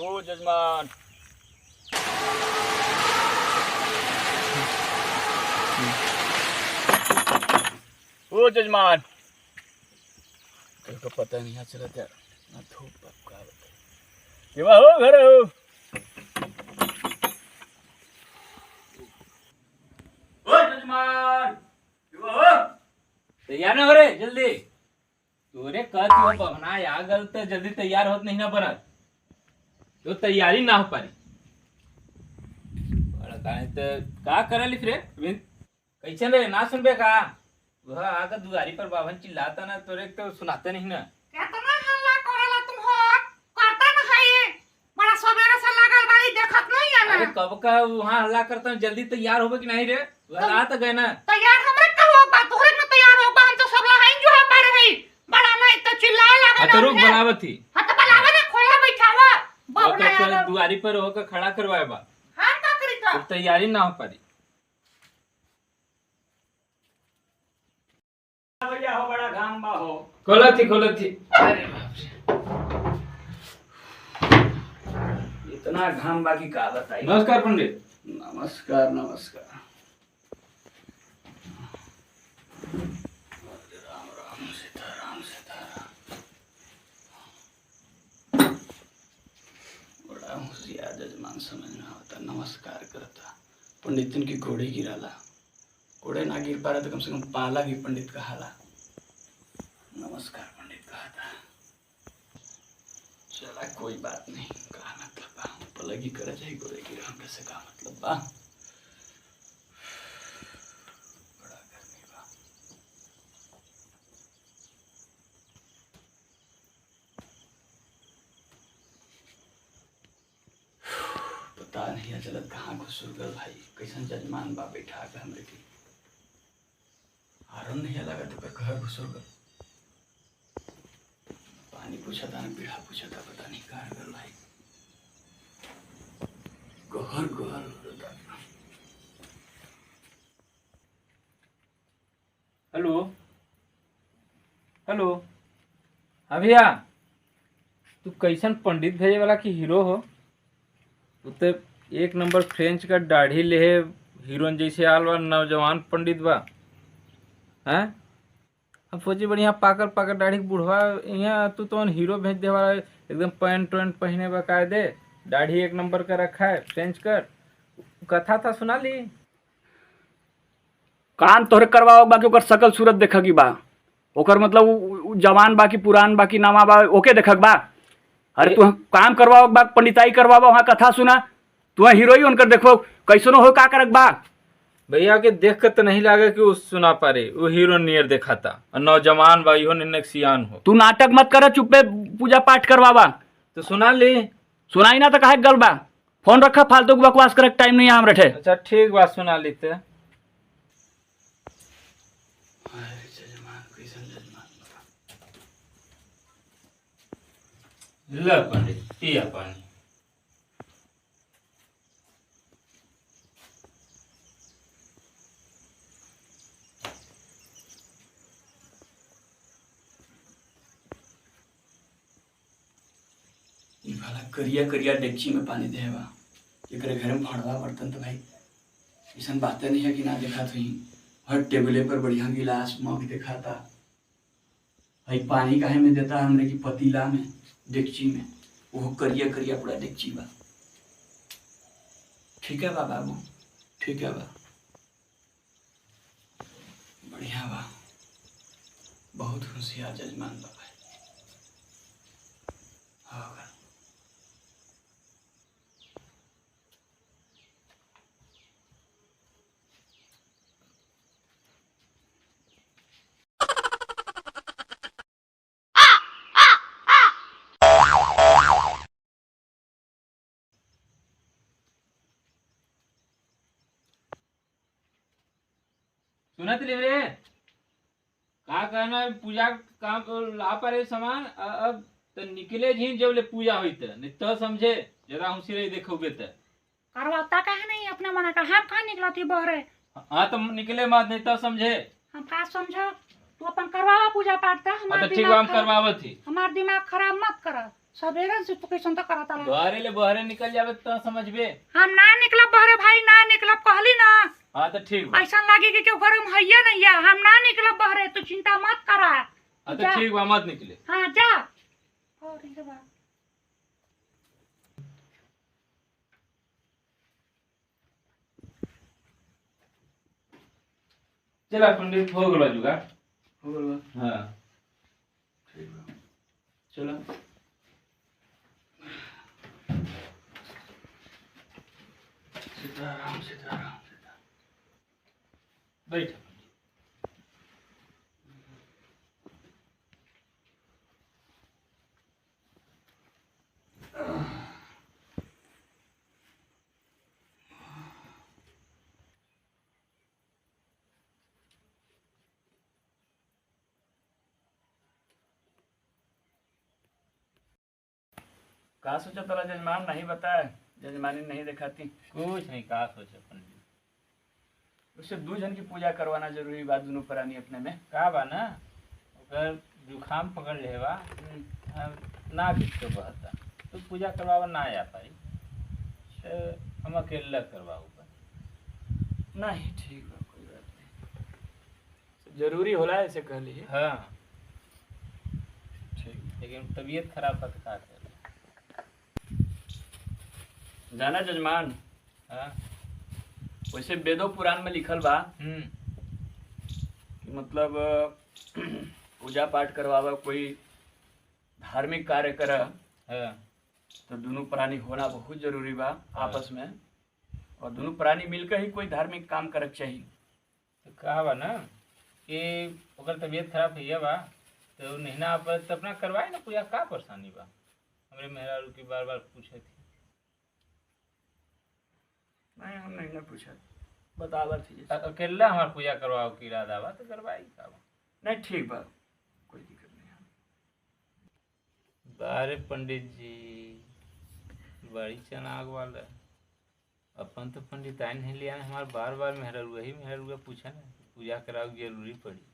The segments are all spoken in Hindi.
ओ जजमान ओ जजमान कल का पता नहीं चला था ना धूप पक्का केवा हो घर हो ओ जजमान केवा हो तैयार ना हो रे जल्दी तोरे कहत हो बहना आ गल तो जल्दी तैयार होत नहीं ना बनत तो तैयारी ना हो पारी बड़ा काहे तो का करली रे कैसे रे ना सुनबे का वह आगे दुआरी पर बाभन चिल्लाता ना तोरे तो सुनाते नहीं ना केतना हल्ला करला तुम हो करता न है बड़ा सवेरे से लागल बाड़ी देखत नहीं है ना अरे कब का वहां हल्ला करता हूं जल्दी तैयार होबे कि नहीं रे वह रात गए ना तैयार हमरे का हो बा तोरे में तैयार हो बा हम तो सब लहाइन जो है पर है बड़ा नहीं तो चिल्लाए लगा तो रुक बनावत थी हां तो बनावे ना खोला बैठावा बाबला तो दुआरी पर होकर खड़ा करवाए बा हां का करी तो तैयारी ना हो पारी भैया हो बड़ा घाम बा हो खोलत थी अरे बाप रे इतना घाम बाकी का बताई नमस्कार पंडित नमस्कार राम राम सीताराम बड़ा होशियार जजमान समझ में होता नमस्कार करता पंडित की घोड़े गिराला घोड़े ना गिर पा रहा तो कम से कम पाला भी पंडित कहाला नमस्कार पंडित कहा था चला कोई बात नहीं का मतलब बा पलगी कर जाए घोड़े गिरा हमरे से का मतलब बा बड़ा गर्मी बा पता नहीं चलत कहाँ घुसुर गल भाई कैसन जजमान बा बैठा के हमरे की आरन नहीं लगा तो घर घुसुर गल पानी पूछा था ना पीढ़ा पूछा था पता नहीं कहाँ गल भाई गहर हेलो हाँ भैया तू कैसन पंडित भेजे वाला की हीरो हो तू तो एक नंबर फ्रेंच का दाढ़ी ले हीरोइन जैसे आल बा नौजवान पंडित बा हैं हम सोचे बढ़िया पाकर दाढ़ी बुढ़वा यहाँ तू तो हीरो भेज दे वाला एकदम पैंट वैंट पहने बकायदे दाढ़ी एक नंबर का रखा है फ्रेंच कर कथा था सुना ली कान तोहरे करवाओ बाकी ओकर सकल सूरत देखा की बा ओकर मतलब उ जवान बाकी पुरान बाकी नामा बा ओके देखक बा अरे तू काम करवाओ बा पंडिताई करवाओ वहाँ कथा सुना तू हीरोइन उनकर देखो कैसनो हो का करक बा भैया के देख कर तो नहीं लगे कि वो सुना पारे वो हीरो नियर देखा था और नौजवान बा इहो निन्नक सियान हो तू नाटक मत कर चुप्पे पूजा पाठ करवावा तो सुना ली सुनाई ना तो काहे गल बा फोन रखा फालतू के बकवास करे टाइम नहीं है हम रखे अच्छा ठीक बात सुना लेते ल पंडित पिया पानी भला करिया डेगची में पानी देवा एक घर में फड़वा बर्तन तो भाई ऐसा बातें नहीं है कि ना देखा थी हर टेबले पर बढ़िया गिलास मग देखा था भाई पानी काहे में देता हमने की पतीला में डेगची में वो करिया पूरा डेगची बा ठीक है बा बाबू ठीक है बा बढ़िया बा बहुत होशियार जजमान बा भाई होगा सुनत ले रे का कहना पूजा काम ला पारे सामान अब तो निकले जी जब ले पूजा हुई तो नहीं तो समझे जरा होशियारी देखोगे तो करवाता काहे नहीं अपने मन का हम कहां निकलती बहरे हाँ तो निकले मत नहीं तो समझे हम का समझो तू अपन करवावा पूजा पाठ ता हाँ तो ठीक हम करवावत थी हमार दिमाग खराब मत कर सवेरे से तू कैसन तो करता रहा। द्वारे ले बहरे निकल जावे तो समझबे। हम ना निकलब बहरे भाई, ना निकलब कहली ना। हाँ तो ठीक बा। ऐसा लागी कि केहू घर में हैया नहीं है, हम ना निकलब बहरे, तू चिंता मत करा। हाँ तो ठीक बा, मत निकले। हाँ जा। और ये बात चला पंडित हो गला जुगा। हो गल बा। हाँ ठीक बा, चलो। सीताराम सीताराम सीताराम। बैठ। का सोचा तला जजमान नहीं बताए, जजमानी नहीं दिखाती। कुछ नहीं, का सोचे पंडित। उससे 2 जन की पूजा करवाना जरूरी बात, दोनों प्राणी अपने में। का बा ना, ओकर जुखाम पकड़ ले बा, ना किसको बहता, तो पूजा करवावा ना आ पाई, से हम अकेला करवाऊ बा। नहीं ठीक बा, कोई बात नहीं, जरूरी होला ऐसे कह ली। हाँ ठीक। लेकिन तबीयत खराब था तो का करे। जाना जजमान, हाँ वैसे वेदों पुराण में लिखल बा हम्म कि मतलब पूजा पाठ करवावा, कोई धार्मिक कार्य कर, हाँ तो दोनों प्राणी होना बहुत जरूरी बा आपस में, और दोनों प्राणी मिलकर ही कोई धार्मिक काम करक चाहिए। तो कहा बा ना कि ओकर तबीयत खराब है बा, तो नहीं ना आप तो अपना करवाए ना पूजा, का परेशानी बा। हमरे मेहरारू की बार बार पूछे थी। नहीं हम नहीं ना पूछा, बतावर थी जैसे। अकेला हमार पूजा करवाओ की इरादा बा तो करवाई का बा। नहीं ठीक बा, कोई दिक्कत नहीं है। बारे पंडित जी बड़ी चनाग वाला, अपन तो पंडित आए नहीं लिया, हमारे बार बार मेहरारू ही मेहरारू पूछा ना पूजा कराओ जरूरी पड़ी,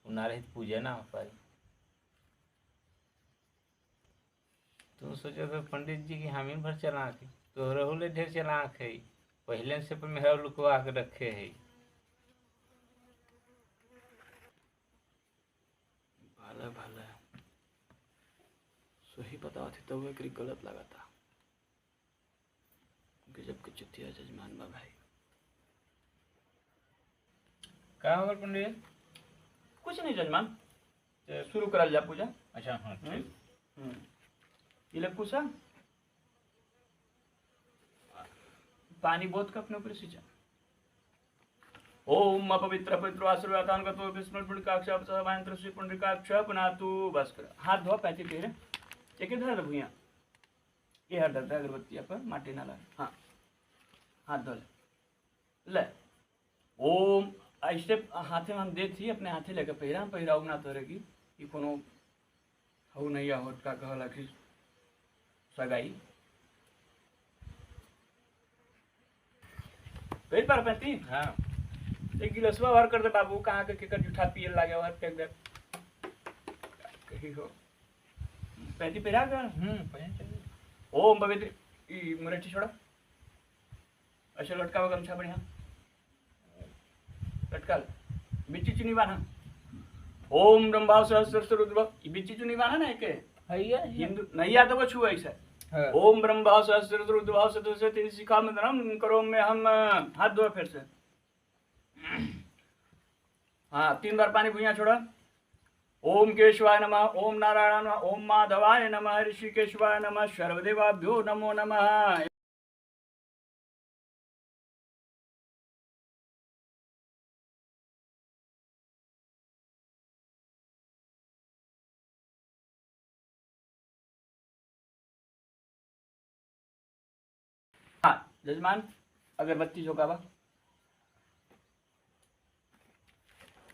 ना रही तो पूजा ना हो पाई। तुम सोचो तो पंडित जी की हमीन भर चलाक, तो रहुले ढेर चलाक है, पहले से पर मेहरारू लुकवा के रखे है। भला भला सही बतावा थी तो वो एक गलत लगा था, गजब के चुतिया जजमान बा भाई। का होगा पंडित? कुछ नहीं जजमान, शुरू करल जा पूजा। अच्छा हाँ ठीक। ये लग कुछ पानी बहुत का अपने ऊपर सिंचा। ओम अपवित्र पवित्र आशीर्वादान का तो विष्णु पुंडकाक्ष अपसवायंत्र श्री पुंडकाक्ष पुनातु बस कर। हाथ धो पैती तेरे एक धर भूया, ये हर दर्द अगरबत्ती पर माटी ना लगे। हाँ हाथ धो ले। ओम ऐसे हाथे में हम दे थी, अपने हाथे लेकर पहिराऊ ना तोरे की कि कोनो हऊ नहीं होत का कहला कि सगाई पेट पर पैती। हाँ एक गिलसवा भर कर दे बाबू, कहाँ के केकर जूठा पिए लागे और फेंक दे कहीं हो पैती पेरा कर। पहन चलिए। ओम पवित्र ई मुरठी छोड़ा, ऐसे लटका हुआ गमछा बढ़िया लटका बिच्ची चुनी बाना। ओम ब्रह्मा सहस्त्र रुद्र बिच्ची चुनी बाना ना एक हैया हिंदू नहीं आता वो छुआ ऐसा। हाँ। ओम ब्रह्मा सहस्त्र रुद्र से तेरी शिखा में धर्म करो में हम हाथ धो फिर से। हाँ 3 बार पानी भुइया छोड़ा। ओम केशवाय नमः, ओम नारायण नमः, ओम माधवाय नमः, ऋषिकेशवाय नमः, सर्वदेवाभ्यो नमो नमः। हाँ जजमान अगरबत्ती झोंकावा,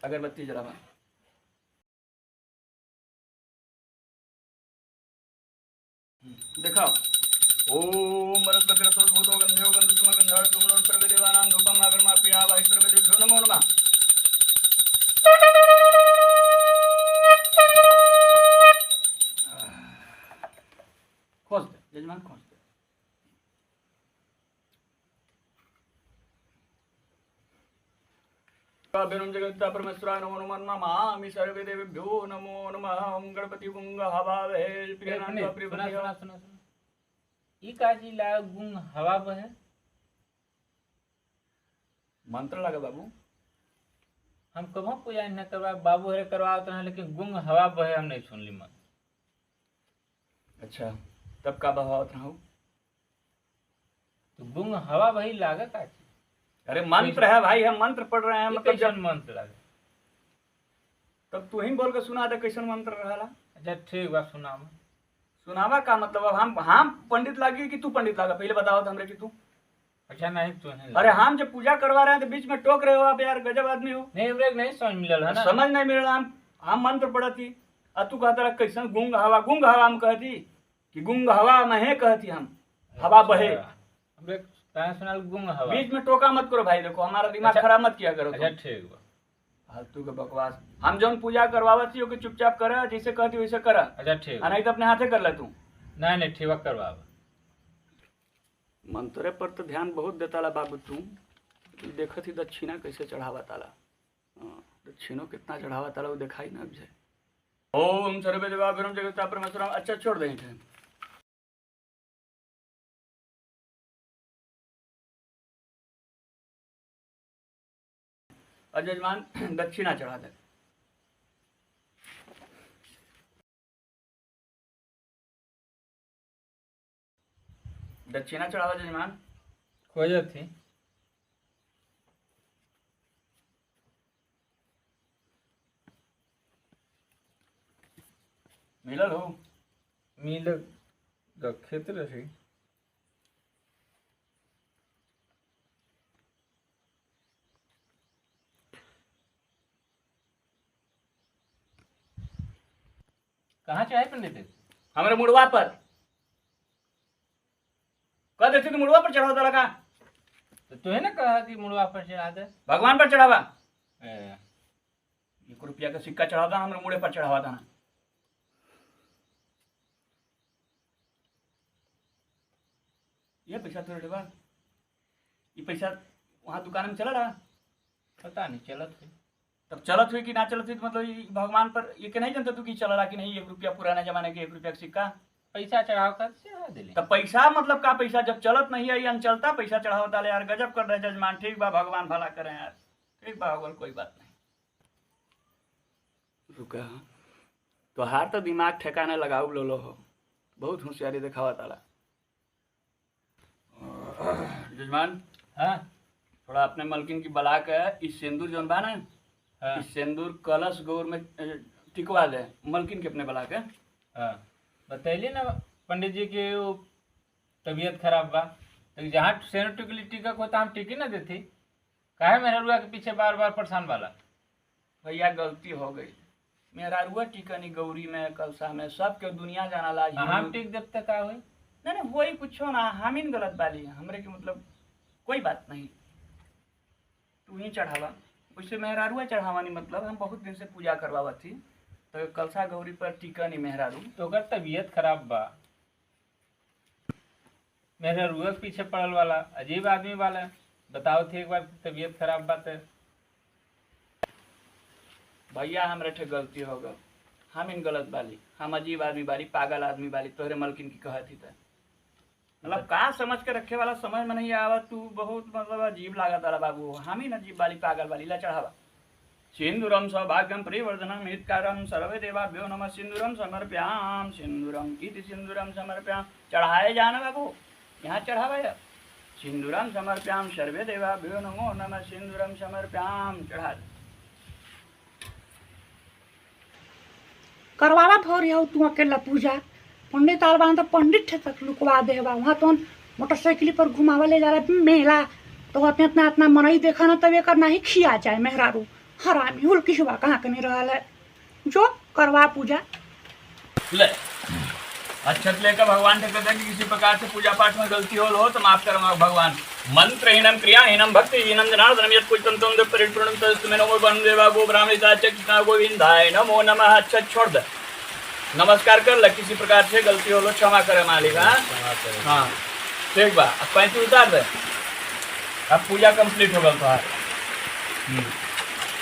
अगरबत्ती जलावा। दिखाओ। ओम वनस्पति रसोद्भूतो गंधेयो गंधसुम गंधार सुमनो सर्वदेवानां धूपम अगरमाप्या वाहि सर्वदेभ्यो नमो नमः। अभिनम जगत्ता परमेश्वराय नमो नमः नमामि सर्वे देवेभ्यो नमो नमः ओम गणपति गुंग हवावहे प्रियनाथ सुना प्रिय सुना सुना ई काजी ला गुंग हवा बहे मंत्र लगा बाबू। हम कब पूजा न करवा बाबू हरे करवाते हैं लेकिन गुंग हवा बहे हम नहीं सुन ली मन। अच्छा तब का बहावत रहा हूँ। तो गुंग हवा वही लागे काजी। अरे मंत्र है भाई, हम मंत्र पढ़ रहे हैं। मतलब कैसन मंत्र लागे? तब तू ही बोल के सुना दे कैसन मंत्र रहा। अच्छा ठीक बा सुनावा। सुनावा का मतलब अब हम पंडित लागी कि तू पंडित लागा, पहले बताओ तो हमरे कि तू। अच्छा नहीं तू नहीं अरे हम जब पूजा करवा रहे हैं तो बीच में टोक रहे हो आप यार, गजब आदमी हो। नहीं हमरे नहीं समझ मिलल है ना। समझ नहीं मिल रहा। हम मंत्र पढ़ती और तू कहता कैसन गुंग हवा हम कहती कि गुंग हवा में कहती हम हवा बहे। हमरे कहां सुनाल गुंग हवा। बीच में टोका मत करो भाई, देखो हमारा दिमाग अच्छा, खराब मत किया करो। अच्छा ठीक बा। फालतू के बकवास। हम जौन पूजा करवावती हो कि चुपचाप कर, जैसे कहती वैसे कर। अच्छा ठीक नहीं तो अपने हाथे कर ले तू। नहीं ठीक बा करवावा। मंत्रे पर तो ध्यान बहुत देता ला बाबू तू। देखत ही दक्षिणा कैसे चढ़ावा ताला। दक्षिणों कितना चढ़ावा ताला वो दिखाई ना अब। ओम सर्वे देवाभ्यम जगत्ता परमेश्वरम। अच्छा छोड़ दें थे। जजमान दक्षिणा चढ़ा दे। दक्षिणा चढ़ावा जजमान। खोज थी मिलल हो मिल रखे तो रही। कहाँ चढ़ाई पंडित? हमारे मुड़वा पर कह देती तो मुड़वा पर चढ़ावा लगा। तो तुहे ना कहा कि मुड़वा पर चढ़ा दे। भगवान पर चढ़ावा। 1 रुपया का सिक्का चढ़ाता हमारे मुड़े पर चढ़ावा था। ये पैसा तो रेटवा ये पैसा वहाँ दुकान में चला रहा। पता नहीं चलत है। तब चलत हुई कि ना चलत हुई तो मतलब ये भगवान पर ये के नहीं जानता तू कि चल रहा कि नहीं। 1 रुपया पुराने जमाने के 1 रुपया का सिक्का पैसा चढ़ाव कर चढ़ा दिले। तब पैसा मतलब का पैसा जब चलत नहीं है अनचलता पैसा चढ़ावा डाले यार। गजब कर रहे जजमान। ठीक बा भगवान भला करें यार। ठीक बा भगवान कोई बात नहीं। रुका तो हार तो दिमाग ठेकाने लगाऊ लो हो। बहुत होशियारी दिखावा ताला जजमान। हाँ थोड़ा अपने मलकिन की बला के इस सिंदूर जौन बा ना हाँ इस सिंदूर कलश गौर में टिकवा दे मलकिन के अपने बला के। हाँ बतैली ना पंडित जी की वो तबीयत खराब बा तो जहाँ सेनो टिकली टिकक होता हम टिकी ना देती। काहे मेहरुआ के पीछे बार बार परेशान वाला। भैया गलती हो गई। मेरा रुआ टिकनी गौरी में कलसा में सब के दुनिया जाना ला। हम टिक देते का हुई नहीं वही कुछ ना हम इन गलत बाली हमरे की मतलब कोई बात नहीं। तू ही चढ़ावा उससे मेहरारुआ चढ़ावा नहीं मतलब हम बहुत दिन से पूजा करवावा थी तो कलसा गौरी पर टिका नहीं मेहरारू। तो ओकर तबीयत खराब बा। मेहरुआ के पीछे पड़ल वाला अजीब आदमी वाला। बताओ थे एक बार तबीयत खराब बा तो भैया हमरे ठे गलती हो गई। हम इन गलत बाली हम अजीब आदमी बाली पागल आदमी बाली तोहरे मलकिन की कहती था मतलब का समझ के रखे वाला समझ में नहीं आवा। तू बहुत मतलब अजीब लागत वाला बाबू। हम ही अजीब वाली पागल वाली ला चढ़ावा। सिंदूरम सौभाग्यम परिवर्धनम हितकारम सर्वे देवाभ्यो नमः सिंदूरम समर्प्याम सिंदूरम इति सिंदूरम समर्प्याम। चढ़ाए जाना बाबू यहाँ चढ़ावा है। सिंदूरम समर्प्याम सर्वे देवाभ्यो नमो नमः सिंदूरम समर्प्याम। चढ़ा करवावा भोर हो तू अकेला पूजा। पंडित आल बा तो पंडित ठे तक लुकवा दे बा। वहाँ तो मोटरसाइकिल पर घुमावा ले जा रहा मेला तो अपने इतना इतना मनई देखा ना तब एक नहीं खिया जाए मेहरारू हरामी हुल किसबा कहाँ के नहीं रहा है। जो करवा पूजा ले अच्छत लेकर भगवान से कहता है कि किसी प्रकार से पूजा पाठ में गलती हो तो माफ करो भगवान। मंत्रहीनम क्रियाहीनम भक्तिहीनम जनार्दनम यत् कुछ तम परिपूर्णम तस्मै नमो वन्दे गो ब्राह्मणिता गोविंदाय नमो नमः। अच्छा छोड़ दे नमस्कार कर ले। किसी प्रकार से गलती हो क्षमा करे मालिक। हाँ ठीक बा। अब 35 उतार दे। अब पूजा कंप्लीट हो गल।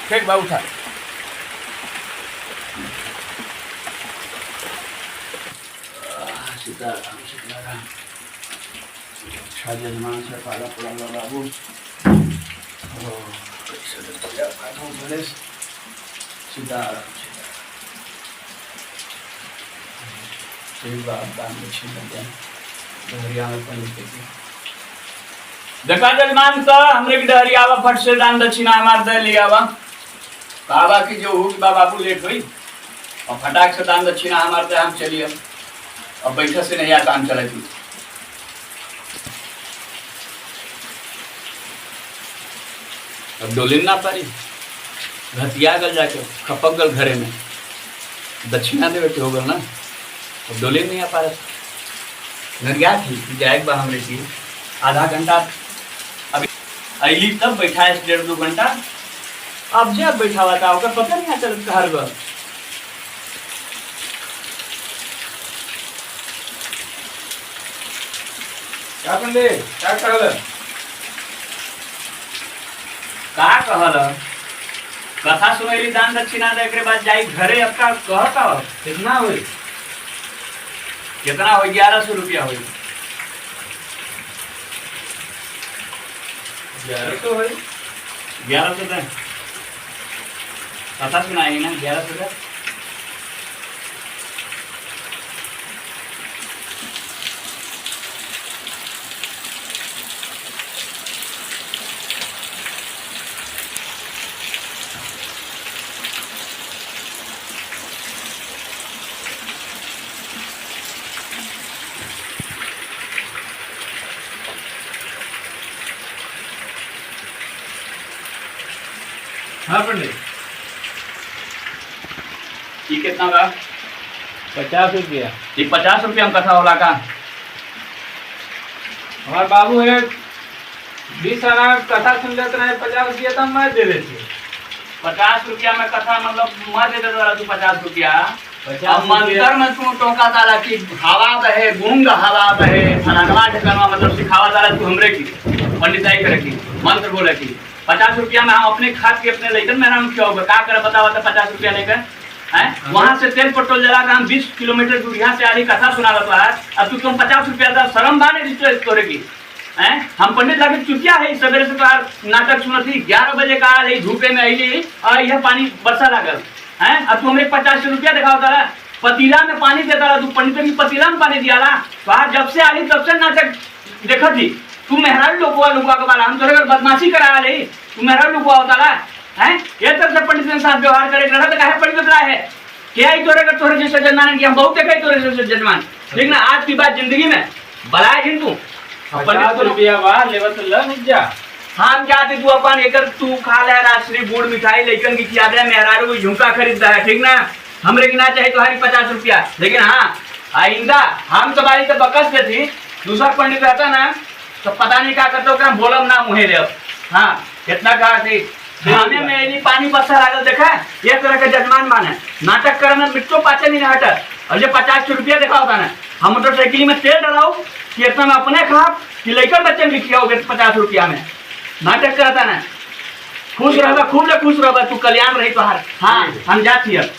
ठीक बा उठा। सीताराम सीताराम। अच्छा जजमान से पाला पड़ा बाबू। कैसे गणेश। सीताराम दान दक्षिण डहरिया में पंडित के देखा जजमान तो हमरे की डहरियावा फट से दान दक्षिणा हमार दे लियावा। बाबा की जो हुई बाबू लेट हुई और फटाक से दान दक्षिणा हमार दे हम चलिए। अब बैठे से नहीं आता हम चले थी। अब डोलिन ना पारी घटिया गल जाके खपक गल घरे में दक्षिणा देवे के हो गल ना। अब डोलिन नहीं आ पा रहा नरिया थी जाए बा हमरे की आधा घंटा अभी अली तब बैठा है 1.5-2 घंटा। अब जब बैठा हुआ था ओकर पता नहीं चल घर गल। क्या पंडित क्या कहल? का कहल कथा सुनैली दान दक्षिणा दे के बाद जाई घरे। अब का कहता कितना हुई? कितना हो 1100 रुपया हुई। 1100 हुई। 1100 दे कथा सुनाई ना 1100 दे। हाँ पंडित। ये कितना बा? 50 रुपया। ये 50 रुपया में कथा होला का? हमारे बाबू है 20 आना कथा सुन लेते रहे 50 रुपया तो मैं दे देती। 50 रुपया में कथा मतलब मैं दे देता तू 50 रुपया। 50 अब मंत्र में तू टोका ताला की हवा बहे गूंग हवा बहे फलानवा ढकनवा मतलब सिखावा ताला तू हमरे की पंडिताई करे की मंत्र बोले की 50 रुपया में हम अपने खाद के अपने लेकर मेरा हम क्या होगा का करे बतावा तो 50 रुपया लेकर हैं वहां से तेल पेट्रोल जला के हम 20 किलोमीटर दूर यहाँ से आली कथा सुना रहा है। अब तू तुम 50 रुपया दा शर्म बाने रिश्ते तोरे की हैं। हम पंडित लाके चुटिया है सवेरे से तो नाटक सुनती 11 बजे का आई धूपे में आई और यह पानी बरसा लागल हैं। अब तू हमें 50 रुपया दिखाता रहा पतीला में पानी देता रहा। तू पंडित की पतीला में पानी दिया ला तो आज जब से आई तब से नाटक देखा थी। तू मेहरारू लुकवा के बाला हम तोरे घर बदमाशी करा ले। तू मेहरारू लुकवा होता ला हैं ये तरह से पंडित के साथ व्यवहार करे लड़ा तो काहे पंडित रहा है क्या ही तोरे घर तोरे जैसे जजमान की हम बहुत देखे तोरे जैसे जजमान। लेकिन आज की बात जिंदगी में बलाए हिंदू 50 रुपया बा लेवत ल जा। हम जाते तू अपन एकर तू खा ले राजश्री गुड़ मिठाई लेकिन की खिया दे मेहरारू को झुमका खरीदता है ठीक ना। हमरे की ना चाहे तुम्हारी 50 रुपया। लेकिन हाँ आइंदा हम तुम्हारी तो बकस पे थी दूसरा पंडित रहता ना तो पता नहीं क्या करते हो बोलम ना मुहे ले। हाँ कितना कहा थी खाने में यदि पानी बरसा लागल देखा ये तरह का जजमान माने नाटक करे में मिट्टो पाचे नहीं हटा। और ये 50 रुपया देखा होता ना हम मोटरसाइकिल में तेल डलाओ कि इतना में अपने खा कि लेकर बच्चे में खियाओगे 50 रुपया में नाटक करता ना। खुश रह खूब ले खुश रह तू कल्याण रही तो हाँ हम जाती है।